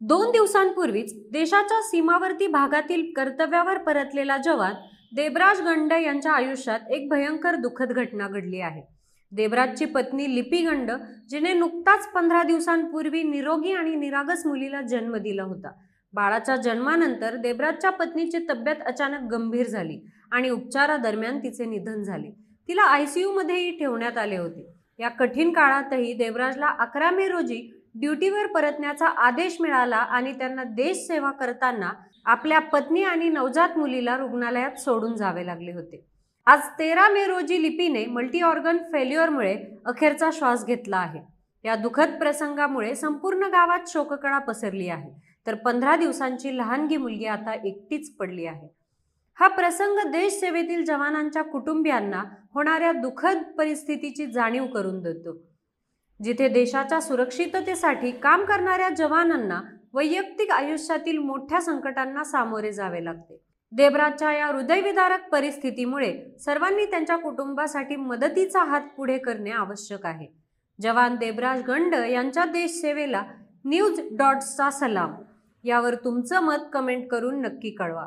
2 दिवसांपूर्वीच देशाच्या सीमावर्ती भागातील कर्तव्यावर परतलेला जवान देबराज गंड यांच्या आयुष्यात एक भयंकर दुःखद घटना घडली आहे। देबराजची पत्नी लिपी गंड, जिने नुकताच 15 दिवसांपूर्वी निरोगी आणि निरागस मुलीला जन्म दिला होता। बाळाच्या जन्मानंतर देबराजच्या पत्नीची तब्येत अचानक गंभीर झाली आणि उपचारादरम्यान तिचे निधन झाले। तिला आयसीयू मध्येही ठेवण्यात आले होते। या कठीण काळातही देबराजला 11 मे रोजी ड्युटीवर परतण्याचा आदेश मिळाला आणि त्यांना देश सेवा करताना आपल्या पत्नी आणि नवजात मुलीला रुग्णालयात सोडून जावे लागले होते। आज 13 मे रोजी लिपीने मल्टी ऑर्गन फेल्युअरमुळे अखेरचा श्वास घेतला आहे। या दुःखद प्रसंगामुळे संपूर्ण गावात शोककळा पसरली आहे, तर 15 दिवसांची लहानगी मुलगी आता एकटीच पडली आहे। हा प्रसंग देश सेवेतील जवानांच्या कुटुंबियांना होणाऱ्या दुःखद परिस्थितीची जाणीव करून देतो, जिथे देशाच्या सुरक्षिततेसाठी काम करणाऱ्या जवानांना वैयक्तिक आयुष्यातील मोठ्या संकटांना सामोरे जावे लागते। देबराजच्या या हृदयविदारक परिस्थितीमुळे सर्वांनी त्यांच्या कुटुंबासाठी मदतीचा हात पुढे करणे आवश्यक आहे। जवान देबराज गंड यांच्या देश सेवेला न्यूज डॉट्सचा सलाम। यावर तुमचं मत कमेंट करून नक्की कळवा।